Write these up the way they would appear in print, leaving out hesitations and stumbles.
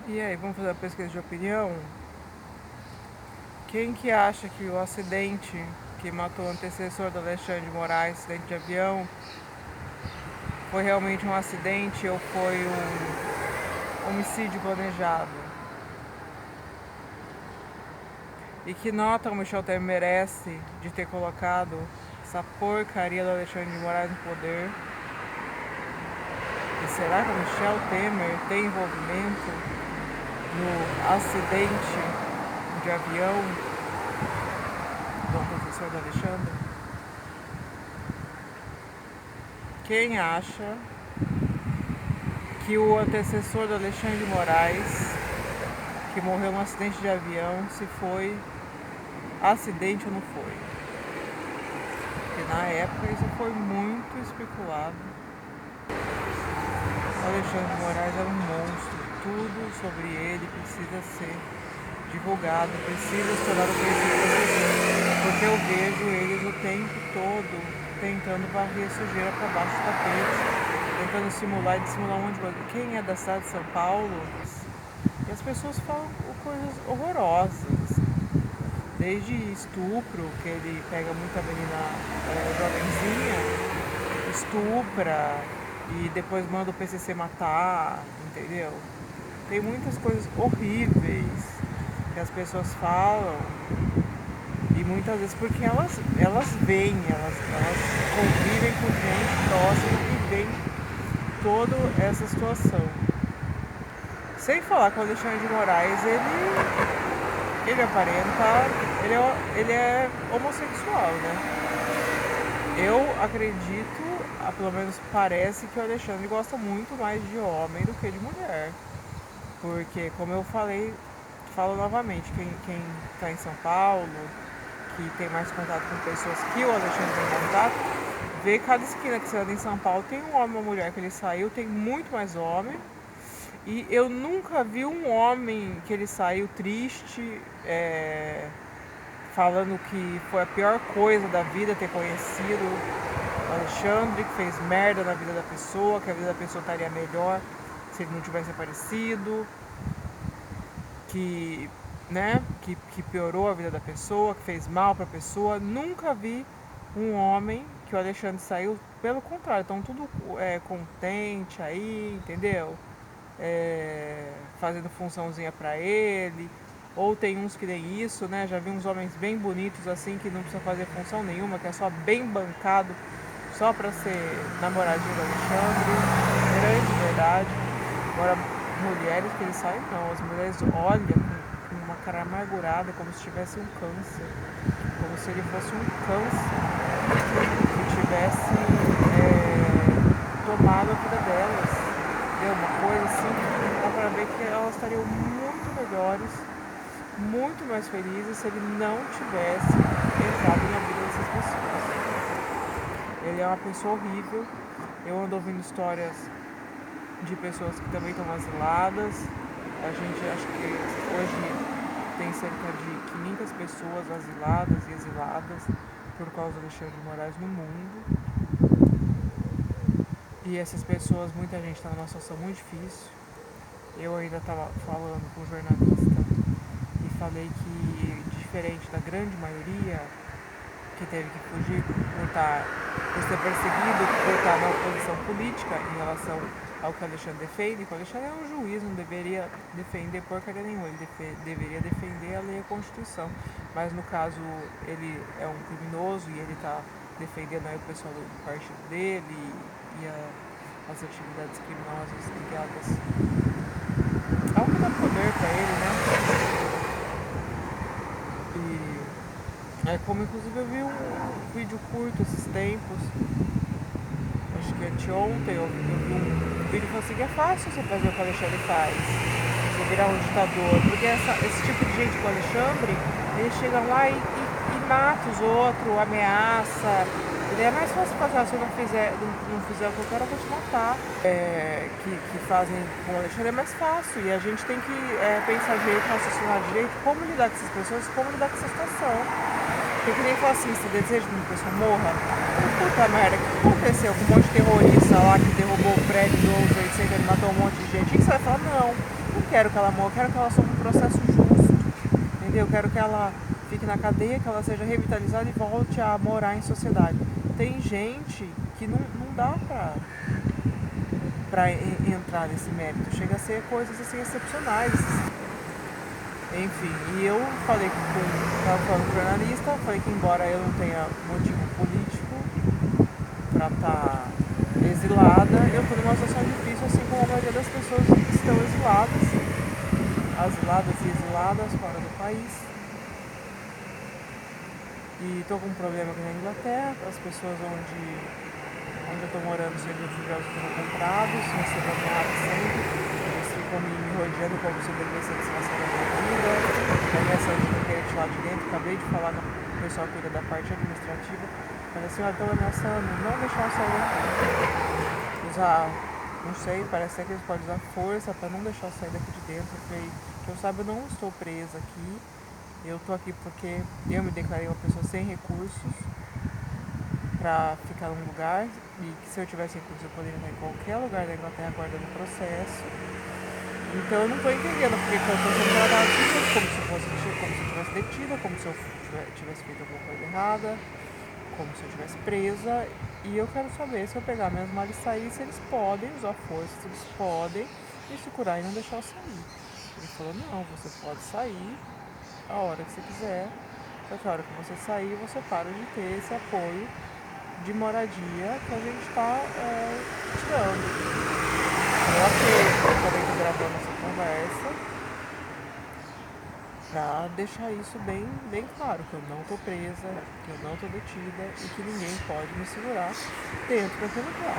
E aí, vamos fazer a pesquisa de opinião? Quem que acha que o acidente que matou o antecessor do Alexandre de Moraes, acidente de avião, foi realmente um acidente ou foi um homicídio planejado? E que nota o Michel Temer merece de ter colocado essa porcaria do Alexandre de Moraes no poder? E será que o Michel Temer tem envolvimento no acidente de avião do antecessor do Alexandre? Quem acha que o antecessor do Alexandre de Moraes, que morreu num acidente de avião, se foi acidente ou não foi? Porque na época isso foi muito especulado. O Alexandre de Moraes era um monstro, tudo sobre ele precisa ser divulgado, precisa ser dado conhecido, porque eu vejo eles o tempo todo tentando varrer sujeira para baixo do tapete, tentando simular e dissimular um monte de coisa. Quem é da cidade de São Paulo, e as pessoas falam coisas horrorosas, desde estupro, que ele pega muita menina jovenzinha, estupra e depois manda o PCC matar, entendeu? Tem muitas coisas horríveis que as pessoas falam e muitas vezes porque elas veem, elas convivem com gente próxima e veem toda essa situação. Sem falar que o Alexandre de Moraes, ele aparenta, ele é homossexual, né? Eu acredito, pelo menos parece que o Alexandre gosta muito mais de homem do que de mulher. Porque, como eu falei, falo novamente, quem está em São Paulo, que tem mais contato com pessoas que o Alexandre tem contato, vê cada esquina que você anda em São Paulo, tem um homem e uma mulher que ele saiu, tem muito mais homem. E eu nunca vi um homem que ele saiu triste, falando que foi a pior coisa da vida ter conhecido o Alexandre, que fez merda na vida da pessoa, que a vida da pessoa estaria melhor se ele não tivesse aparecido, que, né, que piorou a vida da pessoa, que fez mal para a pessoa. Nunca vi um homem que o Alexandre saiu, pelo contrário, estão tudo contente aí, entendeu? Fazendo funçãozinha pra ele. Ou tem uns que nem isso, né? Já vi uns homens bem bonitos assim que não precisa fazer função nenhuma, que é só bem bancado, só pra ser namoradinho do Alexandre. Grande verdade. Agora, mulheres que ele sai, não. As mulheres olham com uma cara amargurada, como se tivesse um câncer. Como se ele fosse um câncer que tivesse tomado a vida delas. Deu uma coisa assim, dá pra ver que elas estariam muito melhores, muito mais felizes se ele não tivesse entrado na vida dessas pessoas. Ele é uma pessoa horrível. Eu ando ouvindo histórias de pessoas que também estão asiladas. A gente acha que hoje tem cerca de 500 pessoas asiladas e exiladas por causa do Alexandre de Moraes no mundo. E essas pessoas, muita gente está numa situação muito difícil. Eu ainda estava falando com um jornalista e falei que, diferente da grande maioria que teve que fugir por ser perseguido, por estar na oposição política em relação ao que o Alexandre defende, que o Alexandre é um juiz, não deveria defender porcaria nenhuma, ele deveria defender a lei e a Constituição. Mas no caso, ele é um criminoso e ele está defendendo aí o pessoal do partido dele e as atividades criminosas ligadas ao que dá poder pra ele, né? E como inclusive eu vi um vídeo curto esses tempos, acho que anteontem eu vi um vídeo que falou assim, que é fácil você fazer o que o Alexandre faz, você virar um ditador, porque esse tipo de gente com o Alexandre, eles chegam lá e mata os outros, ameaça. É mais fácil fazer, se eu não fizer o que eu quero, eu vou te matar. Que fazem com o Alexandre é mais fácil. E a gente tem que pensar direito, raciocinar direito, como lidar com essas pessoas, como lidar com essa situação. Porque que nem fascista deseja que uma pessoa morra. Puta merda, o que aconteceu com um monte de terrorista lá que derrubou o prédio do World Trade Center e matou um monte de gente? O que você vai falar? Não quero que ela morra, quero que ela sofra um processo justo. Entendeu? Eu quero que ela fique na cadeia, que ela seja revitalizada e volte a morar em sociedade. Tem gente que não dá pra entrar nesse mérito. Chega a ser coisas assim excepcionais. Enfim, e eu falei estava falando com o jornalista, falei que embora eu não tenha motivo político para estar exilada, eu estou numa situação difícil, assim como a maioria das pessoas que estão exiladas, asiladas e exiladas fora do país. E estou com um problema aqui na Inglaterra, as pessoas onde eu estou morando, os refugiados estão comprados, recebo ameaças sempre, eles ficam me rodeando como se eu devesse a desgraça da minha vida, ameaçando de me querer lá de dentro. Acabei de falar com o pessoal que cuida da parte administrativa, falei assim, olha, estão ameaçando, não deixar eu sair daqui. Usar, não sei, parece que eles podem usar força para não deixar eu sair daqui de dentro. Eu falei, que eu saiba, eu não estou presa aqui, eu estou aqui porque eu me declarei uma pessoa sem recursos para ficar num lugar, e que se eu tivesse recursos eu poderia estar em qualquer lugar da Inglaterra aguardando o processo. Então eu não estou entendendo porque eu estou sendo tratada como se eu tivesse detida, como se eu tivesse feito alguma coisa errada, como se eu tivesse presa. E eu quero saber, se eu pegar minhas malas e sair, se eles podem usar força, se eles podem me segurar e não deixar eu sair. Ele falou, não, você pode sair a hora que você quiser, só que a hora que você sair, você para de ter esse apoio de moradia que a gente está tirando. Eu acabei gravando essa conversa para deixar isso bem claro, que eu não estou presa, que eu não estou detida e que ninguém pode me segurar dentro daquele lugar.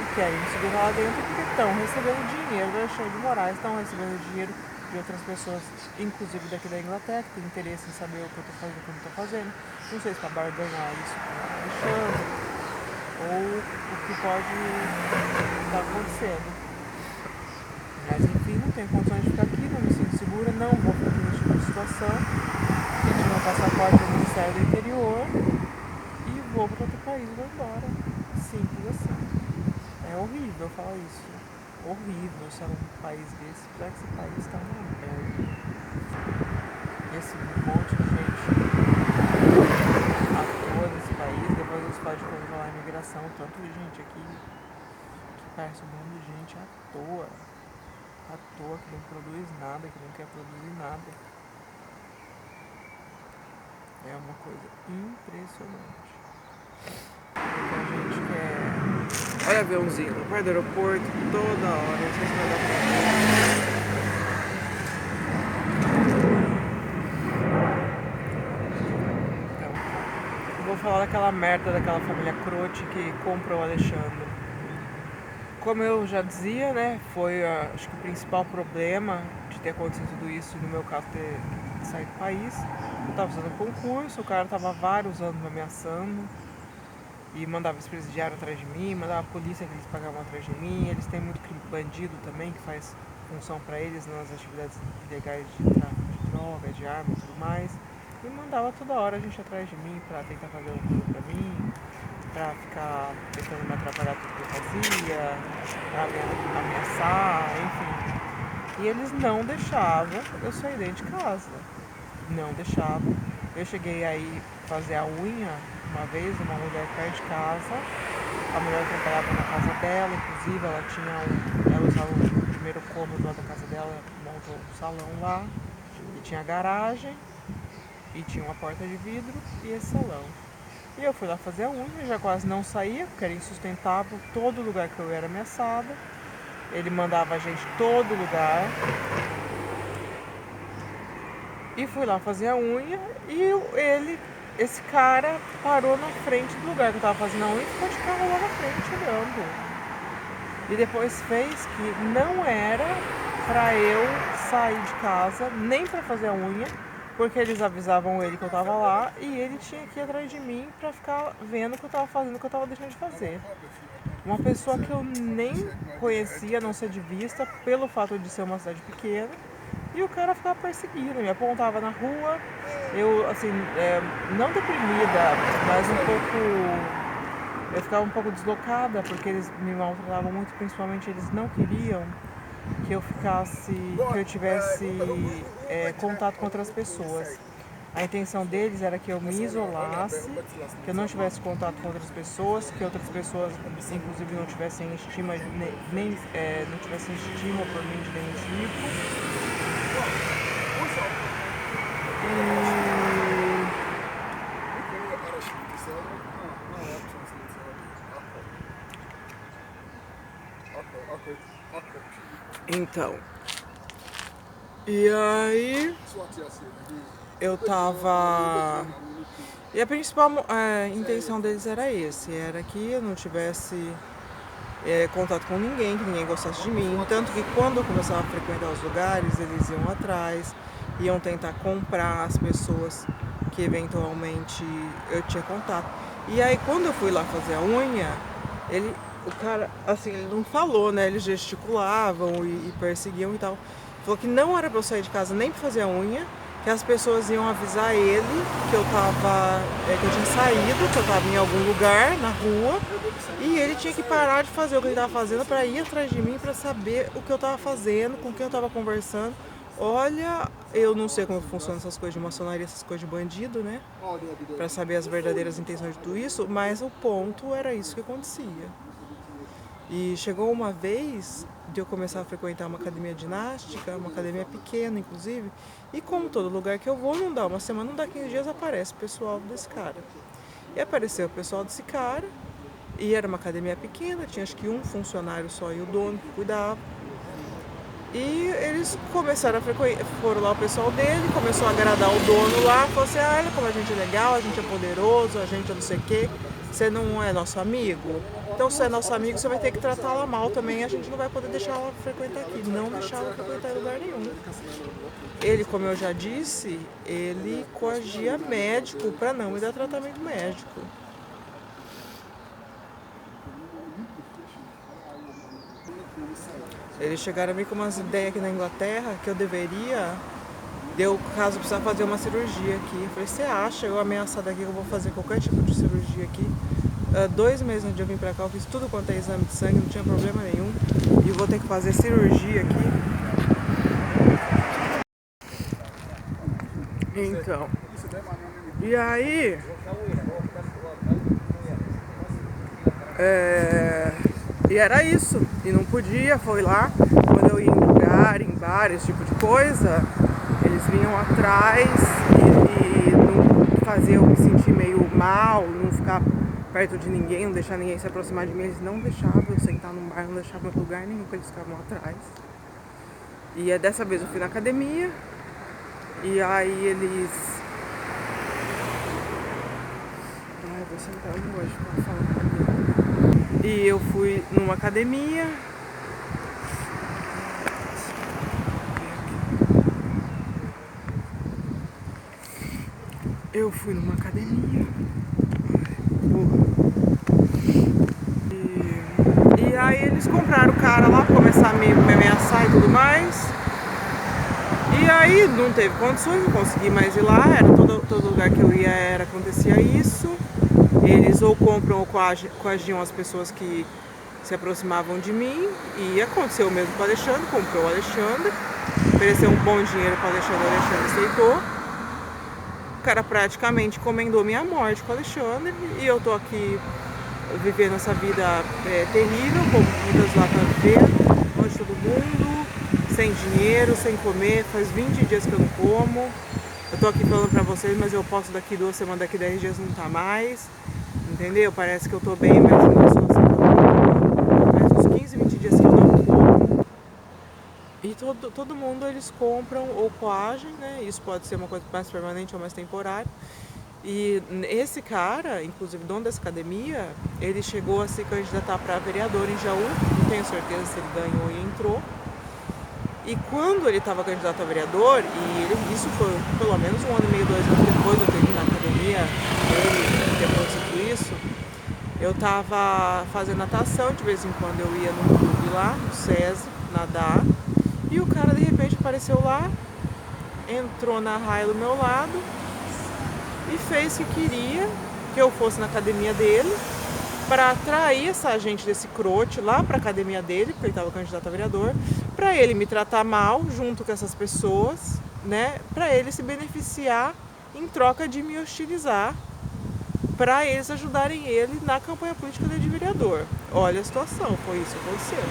E querem me segurar lá dentro porque estão recebendo dinheiro do Alexandre de Moraes, estão recebendo dinheiro de outras pessoas, inclusive daqui da Inglaterra, que tem interesse em saber o que eu estou fazendo, o que eu não estou fazendo. Não sei se para barganhar isso com o Alexandre ou o que pode estar acontecendo. Mas enfim, não tenho condições de ficar aqui, não me sinto segura, não vou ficar aqui nesse tipo de situação. Pedi meu passaporte ao Ministério do Interior e vou para outro país, vou embora. Simples assim. É horrível falar isso. Horrível ser um país desse, apesar que esse país está uma merda. Esse monte de gente à toa nesse país, depois eles podem controlar a imigração, tanto de gente aqui que parece um monte de gente à toa, que não produz nada, que não quer produzir nada. É uma coisa impressionante. Porque a gente quer... Olha aviãozinho no perto do aeroporto, toda hora, não sei se vai dar pra ver. Então, eu vou falar daquela merda daquela família Croce que comprou o Alexandre. Como eu já dizia, né, foi acho que o principal problema de ter acontecido tudo isso, no meu caso ter saído do país. Eu estava fazendo concurso, o cara estava vários anos me ameaçando e mandava esse presidiário atrás de mim, mandava a polícia que eles pagavam atrás de mim. Eles têm muito bandido também que faz função para eles nas atividades ilegais de tráfico de droga, de arma e tudo mais. E mandava toda hora a gente atrás de mim para tentar fazer alguma coisa para mim, pra ficar tentando me atrapalhar tudo que eu fazia, pra me ameaçar, enfim. E eles não deixavam eu sair dentro de casa. Não deixavam. Eu cheguei aí fazer a unha uma vez, uma mulher perto de casa. A mulher trabalhava na casa dela, inclusive ela usava o primeiro cômodo lá da casa dela, montou um salão lá. E tinha garagem, e tinha uma porta de vidro e esse salão. E eu fui lá fazer a unha, já quase não saía, porque era insustentável, todo lugar que eu era ameaçada. Ele mandava a gente todo lugar. E fui lá fazer a unha e esse cara parou na frente do lugar que eu tava fazendo a unha e ficou de carro lá na frente olhando. E depois fez que não era pra eu sair de casa, nem pra fazer a unha, porque eles avisavam ele que eu tava lá e ele tinha que ir atrás de mim pra ficar vendo o que eu tava fazendo, o que eu tava deixando de fazer. Uma pessoa que eu nem conhecia, a não ser de vista, pelo fato de ser uma cidade pequena, E o cara ficava perseguindo, me apontava na rua, eu assim, não deprimida, mas um pouco. Eu ficava um pouco deslocada porque eles me maltratavam muito, principalmente eles não queriam que eu ficasse, que eu tivesse contato com outras pessoas. A intenção deles era que eu me isolasse, que eu não tivesse contato com outras pessoas, que outras pessoas, inclusive, não tivessem estima, não tivessem estima por mim de nenhum tipo. Então, e aí eu tava. E a principal intenção deles era era que eu não tivesse contato com ninguém, que ninguém gostasse de mim. Tanto que quando eu começava a frequentar os lugares, eles iam atrás, iam tentar comprar as pessoas que eventualmente eu tinha contato. E aí quando eu fui lá fazer a unha, o cara, assim, ele não falou, né? Eles gesticulavam e perseguiam e tal. Falou que não era pra eu sair de casa nem pra fazer a unha, que as pessoas iam avisar ele que eu tava, que eu tinha saído, que eu tava em algum lugar na rua, e ele tinha que parar de fazer o que ele tava fazendo pra ir atrás de mim, pra saber o que eu tava fazendo, com quem eu tava conversando. Olha, eu não sei como funcionam essas coisas de maçonaria, essas coisas de bandido, né? Pra saber as verdadeiras intenções de tudo isso, mas o ponto era isso que acontecia. E chegou uma vez de eu começar a frequentar uma academia de ginástica, uma academia pequena, inclusive, e como todo lugar que eu vou, não dá uma semana, não dá 15 dias, aparece o pessoal desse cara. E apareceu o pessoal desse cara, e era uma academia pequena, tinha acho que um funcionário só e o dono que cuidava. E eles começaram a frequentar, foram lá o pessoal dele, começou a agradar o dono lá, falou assim, olha como a gente é legal, a gente é poderoso, a gente é não sei o quê, você não é nosso amigo? Então se é nosso amigo, você vai ter que tratá-la mal também, a gente não vai poder deixar ela frequentar aqui, não deixar ela frequentar em lugar nenhum. Ele, como eu já disse, ele coagia médico para não me dar tratamento médico. Eles chegaram a mim com umas ideias aqui na Inglaterra que eu deveria, deu caso precisar fazer uma cirurgia aqui. Eu falei, você acha, eu ameaçada aqui que eu vou fazer qualquer tipo de cirurgia aqui. 2 meses antes de eu vir pra cá, eu fiz tudo quanto é exame de sangue, não tinha problema nenhum. E vou ter que fazer cirurgia aqui. Então, e aí... E era isso, e não podia, foi lá, quando eu ia em lugar, em bar, esse tipo de coisa, eles vinham atrás e não fazer eu me sentir meio mal, não ficar perto de ninguém, não deixar ninguém se aproximar de mim, eles não deixavam eu sentar num bar, não deixavam em lugar nenhum, que eles ficavam atrás. E dessa vez eu fui na academia, e aí eles... Ai, vou sentar hoje pra falar com ele. E eu fui numa academia. E aí eles compraram o cara lá pra começar a me ameaçar e tudo mais. E aí não teve condições, não consegui mais ir lá. Era todo lugar que eu ia acontecia isso. Eles ou compram ou coagiam as pessoas que se aproximavam de mim, e aconteceu o mesmo com o Alexandre, comprou o Alexandre, ofereceu um bom dinheiro para o Alexandre aceitou. O cara praticamente encomendou minha morte com o Alexandre, e eu tô aqui vivendo essa vida terrível, como muitas lá estão vivendo, longe de todo mundo, sem dinheiro, sem comer, faz 20 dias que eu não como. Eu tô aqui falando pra vocês, mas eu posso daqui 2 semanas, daqui 10 dias não tá mais, entendeu? Parece que eu tô bem, mas não sou assim. Faz uns 15, 20 dias que eu não como. E todo mundo eles compram ou coagem, né? Isso pode ser uma coisa mais permanente ou mais temporária. E esse cara, inclusive dono dessa academia, ele chegou a se candidatar para vereador em Jaú, não tenho certeza se ele ganhou e entrou. E quando ele estava candidato a vereador, isso foi pelo menos 1 ano e meio, 2 anos depois de eu ter ido na academia, depois de tudo isso, eu estava fazendo natação, de vez em quando eu ia no clube lá, no SESI, nadar, E o cara de repente apareceu lá, entrou na raia do meu lado e fez que queria que eu fosse na academia dele para atrair essa gente desse crote lá para a academia dele, porque ele estava candidato a vereador, para ele me tratar mal junto com essas pessoas, né? Para ele se beneficiar em troca de me hostilizar, para eles ajudarem ele na campanha política dele de vereador. Olha a situação, foi isso que aconteceu.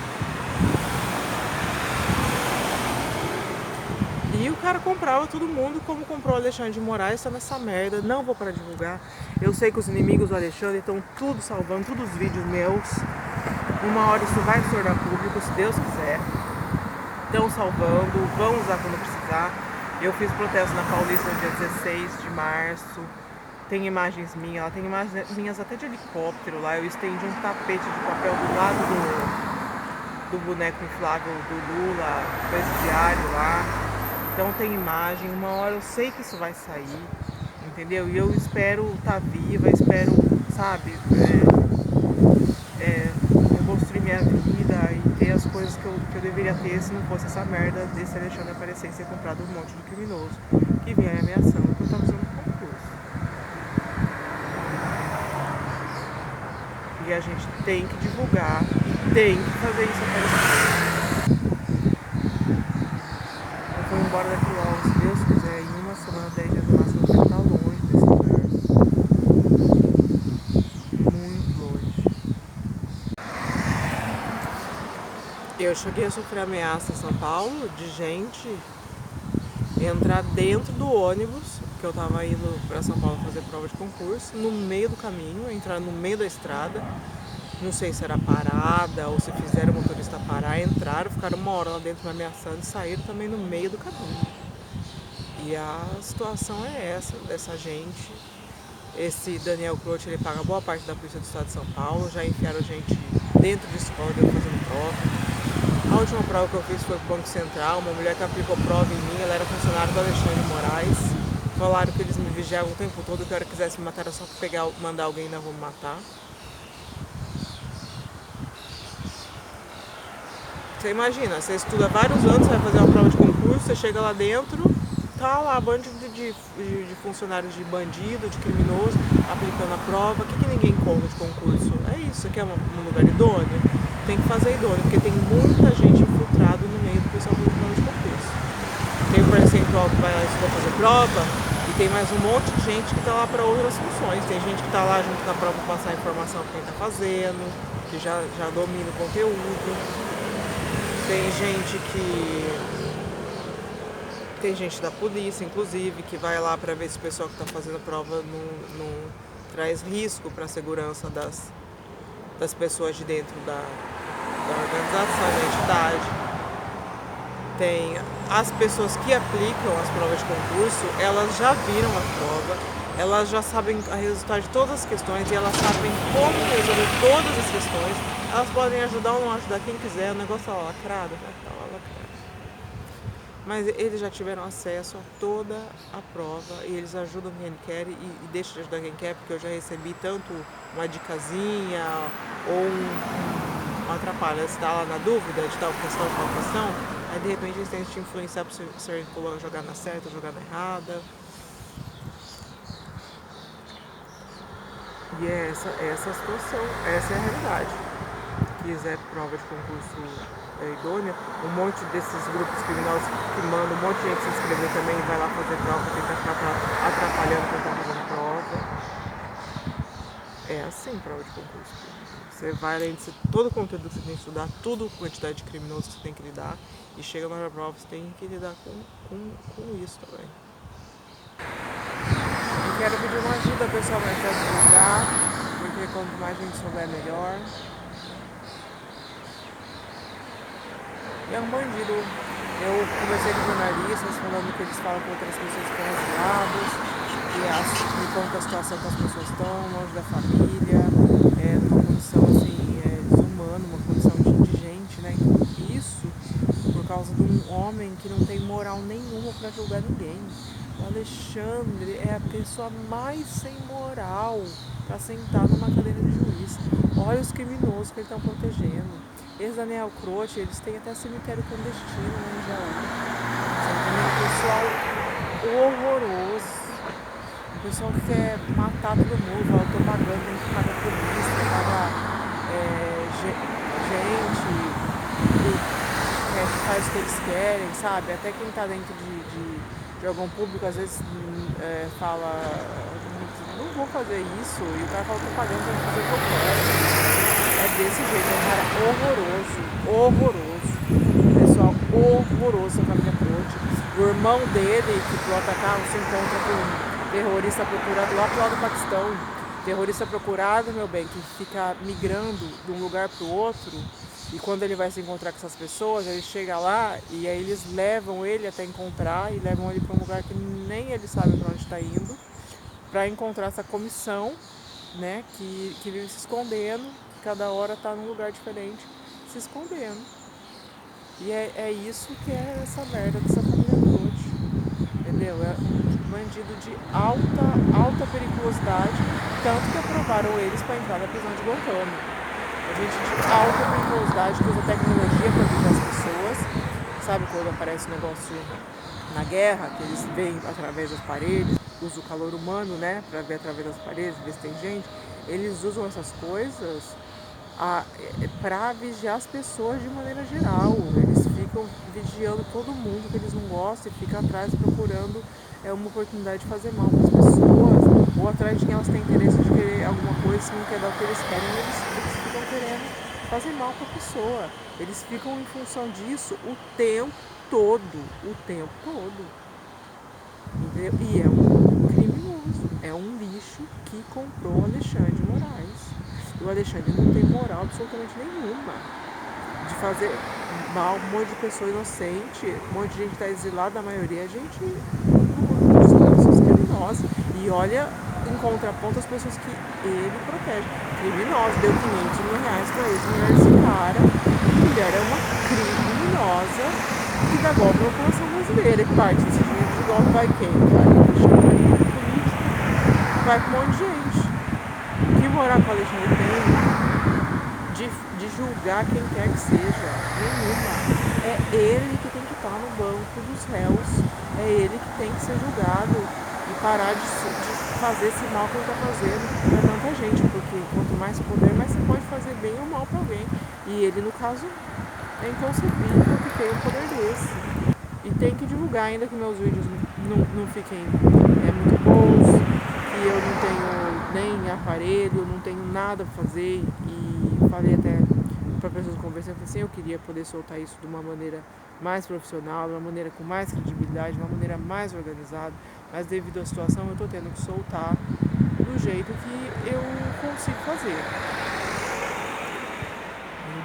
E o cara comprava todo mundo, como comprou o Alexandre de Moraes, tá nessa merda. Não vou parar de divulgar. Eu sei que os inimigos do Alexandre estão tudo salvando, todos os vídeos meus. Uma hora isso vai se tornar público, se Deus quiser. Estão salvando, vão usar quando precisar. Eu fiz protesto na Paulista no dia 16 de março. Tem imagens minhas, tem imagens minhas até de helicóptero lá. Eu estendi um tapete de papel do lado do boneco inflável do Lula, presidiário lá. Então tem imagem, uma hora eu sei que isso vai sair, entendeu? E eu espero estar viva, espero, sabe, reconstruir minha vida e ter as coisas que eu deveria ter se não fosse essa merda desse Alexandre aparecer e ser comprado um monte de criminoso que vinha me ameaçando que eu estava fazendo um concurso. E a gente tem que divulgar e tem que fazer isso aparecer. Eu vou embora daqui logo, se Deus quiser, em uma semana, 10 dias no máximo, eu vou estar longe desse lugar. Muito longe. Eu cheguei a sofrer ameaça em São Paulo de gente entrar dentro do ônibus, que eu tava indo pra São Paulo fazer prova de concurso, no meio do caminho, entrar no meio da estrada. Não sei se era parada ou se fizeram o motorista parar, entraram, ficaram uma hora lá dentro me ameaçando e saíram também no meio do caminho. E a situação é essa, dessa gente. Esse Daniel Croce, ele paga boa parte da polícia do estado de São Paulo, já enfiaram gente dentro de escola, eu fazendo prova. A última prova que eu fiz foi pro Banco Central, uma mulher que aplicou prova em mim, ela era funcionária do Alexandre de Moraes. Falaram que eles me vigiavam o tempo todo, que a hora que quisesse me matar era só mandar alguém na rua me matar. Você imagina, você estuda vários anos, você vai fazer uma prova de concurso, você chega lá dentro, tá lá, bando de funcionários de bandido, de criminoso, aplicando a prova. O que ninguém conta de concurso? É isso, aqui é um lugar idôneo? Tem que fazer idôneo, porque tem muita gente infiltrada no meio do pessoal fazendo prova de concurso. Tem um percentual que vai lá estudar fazer prova, e tem mais um monte de gente que tá lá para outras funções. Tem gente que tá lá junto com a prova para passar informação para quem tá fazendo, que já domina o conteúdo. Tem gente da polícia, inclusive, que vai lá para ver se o pessoal que está fazendo a prova não traz risco para a segurança das pessoas de dentro da organização, da entidade. Tem as pessoas que aplicam as provas de concurso, elas já viram a prova, elas já sabem o resultado de todas as questões e elas sabem como resolver todas as questões. Elas podem ajudar ou não ajudar quem quiser, o negócio tá lá lacrado, né? Tá lá lacrado. Mas eles já tiveram acesso a toda a prova e eles ajudam quem quer e deixam de ajudar quem quer, porque eu já recebi tanto uma dicasinha ou um atrapalho. Você tá lá na dúvida de tal questão, aí de repente eles tentam te influenciar para você jogar na certa, jogar na errada. E é essa a situação, essa é a realidade. Quiser prova de concurso idônea, um monte desses grupos criminosos que mandam um monte de gente se inscrever também vai lá fazer prova, tentar ficar atrapalhando quem está fazendo prova. É assim prova de concurso. Você vai além de todo o conteúdo que você tem que estudar, tudo a quantidade de criminosos que você tem que lidar, e chega na hora da prova, você tem que lidar com isso também. Eu quero pedir uma ajuda pessoal para divulgar, porque quanto mais a gente souber, melhor. E é um bandido. Eu conversei com jornalistas falando que eles falam com outras pessoas que estão exiladas, e me contam a situação que as pessoas estão, longe da família, numa condição assim, desumana, uma condição de indigente, né? Isso por causa de um homem que não tem moral nenhuma para julgar ninguém. O Alexandre é a pessoa mais sem moral para sentar numa cadeira de juiz. Olha os criminosos que ele está protegendo. Esse Daniel Croce, eles têm até cemitério clandestino lá em Jaú. Você entendeu? Um pessoal horroroso. O pessoal quer matar todo mundo, fala, eu tô pagando, tem que pagar polícia, pagar gente que faz o que eles querem, sabe? Até quem tá dentro de órgão público às vezes fala, não vou fazer isso, e o cara fala, tô pagando, tem que fazer o que eu quero. É desse jeito, é um cara horroroso. Pessoal horroroso, a família Croce. O irmão dele, que pilota carro, se encontra com um terrorista procurado lá pro lado do Paquistão. Terrorista procurado, meu bem, que fica migrando de um lugar pro outro. E quando ele vai se encontrar com essas pessoas, ele chega lá e aí eles levam ele até encontrar e levam ele para um lugar que nem ele sabe para onde está indo, para encontrar essa comissão, né, que vive se escondendo, que cada hora está num lugar diferente, se escondendo. E é isso que é essa merda dessa família Croce, entendeu? É um bandido de alta periculosidade, tanto que aprovaram eles para entrar na prisão de Guantánamo. A gente de alta periculosidade que usa tecnologia para vigiar as pessoas. Sabe quando aparece um negócio na guerra, que eles veem através das paredes, usa o calor humano, né, para ver através das paredes, ver se tem gente. Eles usam essas coisas para vigiar as pessoas de maneira geral. Eles ficam vigiando todo mundo que eles não gostam e ficam atrás procurando uma oportunidade de fazer mal para as pessoas, ou atrás de quem elas têm interesse de querer alguma coisa, se não quer dar o que eles querem, eles ficam querendo fazer mal para a pessoa. Eles ficam em função disso o tempo todo. Entendeu? E é um criminoso, é um lixo que comprou o Alexandre de Moraes. E o Alexandre não tem moral absolutamente nenhuma de fazer mal um monte de pessoa inocente, um monte de gente está exilada, a maioria é gente pessoas criminosas. E olha, em contraponto, as pessoas que ele protege. Criminosos, deu 500 mil reais pra eles, mulher desse cara. A mulher é uma criminosa que dá golpe na população brasileira. E parte desse dinheiro de golpe vai quem? Vai com o Alexandre, político, vai com um monte de gente. Que moral que o Alexandre tem de julgar quem quer que seja? Nenhuma. É ele que tem que estar no banco dos réus. É ele que tem que ser julgado e parar de fazer esse mal que ele está fazendo para tanta gente, porque quanto mais poder, mais você pode fazer bem ou mal para alguém. E ele, no caso, é inconcebível que tenha um poder desse. E tem que divulgar, ainda que meus vídeos não fiquem muito bons, que eu não tenho nem aparelho, não tenho nada para fazer. E falei até para pessoas conversando assim, eu queria poder soltar isso de uma maneira mais profissional, de uma maneira com mais credibilidade, de uma maneira mais organizada, mas devido à situação eu estou tendo que soltar do jeito que eu consigo fazer.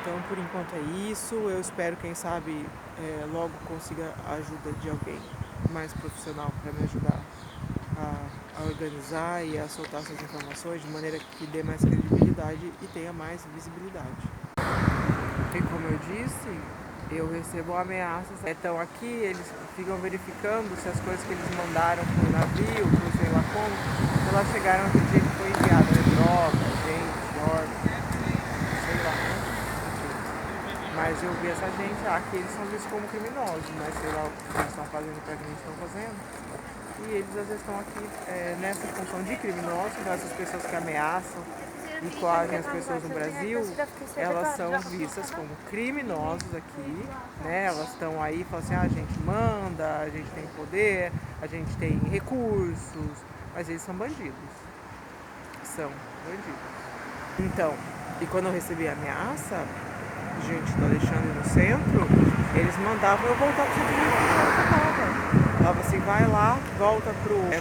Então, por enquanto é isso. Eu espero, quem sabe, logo consiga a ajuda de alguém mais profissional para me ajudar a organizar e a soltar essas informações de maneira que dê mais credibilidade e tenha mais visibilidade. E como eu disse, eu recebo ameaças. Então aqui eles ficam verificando se as coisas que eles mandaram por navio, por sei lá como, se elas chegaram no dia que foi enviado, né? Droga, gente, órgão, sei lá, né? Mas eu vi essa gente, aqui eles são vistos como criminosos, mas sei lá o que eles estão fazendo, o que eles estão fazendo. E eles às vezes estão aqui nessa função de criminosos, então essas pessoas que ameaçam e coagem as pessoas no Brasil, elas são vistas como criminosos aqui, né? Elas estão aí e falam assim, a gente manda, a gente tem poder, a gente tem recursos, mas eles são bandidos. São bandidos. Então, e quando eu recebi a ameaça, gente do Alexandre no centro, eles mandavam eu voltar pro centro que eu tava. Falava assim, vai lá, volta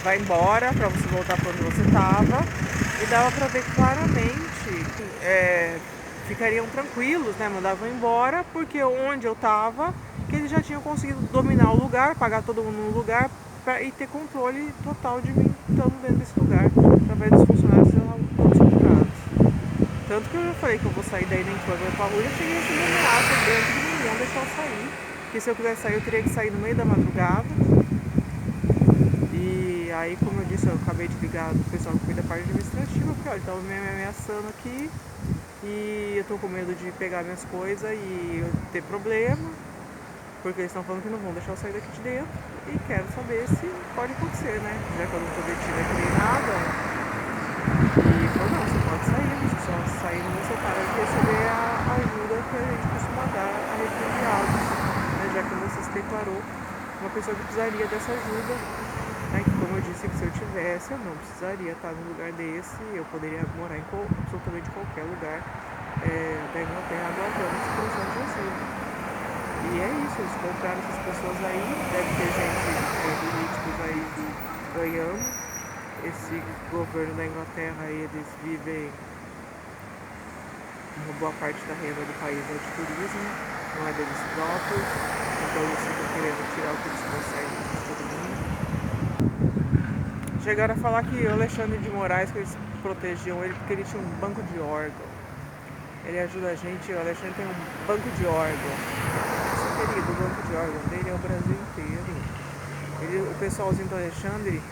vai embora pra você voltar pra onde você tava. E dava pra ver claramente, ficariam tranquilos, né? Mandavam embora, porque onde eu tava, que eles já tinham conseguido dominar o lugar, pagar todo mundo no lugar e ter controle total de mim estando dentro desse lugar, através dos funcionários contratados. Tanto que eu já falei que eu vou sair daí nem que eu vou pra rua, eu cheguei a receber ameaça grande de mim, não deixar eu sair. Porque se eu quisesse sair, eu teria que sair no meio da madrugada. E aí, como eu disse, eu acabei de ligar do pessoal que cuida da parte administrativa, porque olha, estava me ameaçando aqui E eu tô com medo de pegar minhas coisas e eu ter problema, porque eles estão falando que não vão deixar eu sair daqui de dentro. E quero saber se pode acontecer, né? Já que eu não tô detida aqui nem nada. E falou, não, você pode sair, mas só saindo você para de receber a ajuda que a gente costuma dar a refugiados, né? Já que você se declarou uma pessoa que precisaria dessa ajuda, né? Que, como eu disse, que se eu tivesse, eu não precisaria estar num lugar desse, eu poderia morar em absolutamente qualquer lugar da Inglaterra aguardando essa solução de asilo. E é isso, eles compraram essas pessoas aí, deve ter gente, políticos aí ganhando. Esse governo da Inglaterra, eles vivem uma boa parte da renda do país é de turismo, não é deles próprios, então eles ficam querendo tirar o que eles conseguem de todo mundo. Chegaram a falar que o Alexandre de Moraes, que eles protegiam ele porque ele tinha um banco de órgão. Ele ajuda a gente, o Alexandre tem um banco de órgão. Nossa, querido, o banco de órgão dele é o Brasil inteiro. O pessoalzinho do Alexandre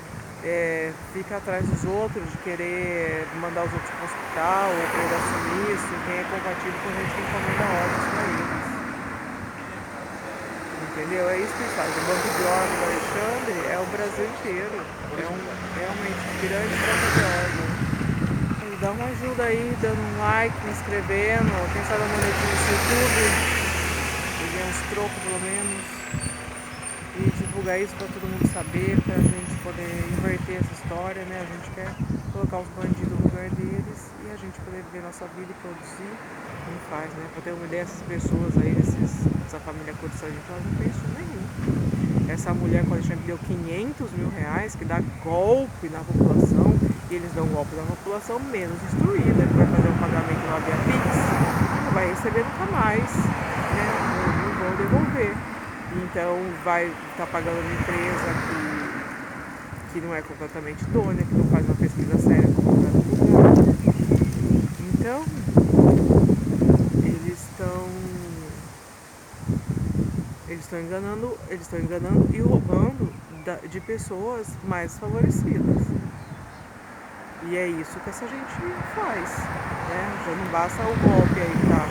fica atrás dos outros, de querer mandar os outros para o hospital, ou querer assumir isso, quem é compatível com a gente que encomenda órgãos para eles. Entendeu? É isso que eles fazem. O banco de órgãos do Alexandre é o Brasil inteiro. É um realmente grande banco de órgãos. Dá uma ajuda aí, dando um like, me inscrevendo, quem sabe uma moedinha nesse YouTube, ganhar uns trocos pelo menos. E divulgar isso para todo mundo saber, para a gente poder inverter essa história, né? A gente quer colocar os bandidos no lugar deles e a gente poder viver nossa vida e produzir. Não faz, né? Para ter uma ideia, essas pessoas aí, essa família Corsani, elas não tem isso nenhum. Essa mulher, quando a gente deu 500 mil reais, que dá golpe na população, e eles dão golpe na população menos instruída, que vai fazer um pagamento lá via Pix, não vai receber nunca mais, né? Não vão devolver. Então vai estar pagando uma empresa que não é completamente idônea, que não faz uma pesquisa séria como está no lugar. Então eles estão enganando e roubando de pessoas mais favorecidas. E é isso que essa gente faz, né? Já não basta o golpe aí que tá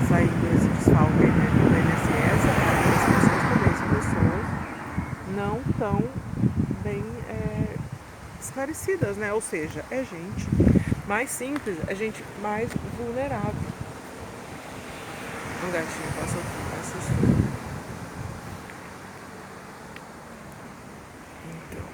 saindo esse desfalque aí do INSS, as pessoas também são pessoas não tão bem esclarecidas, né? Ou seja, é gente mais simples, é gente mais vulnerável. Um gatinho passou aqui, assustou. Então,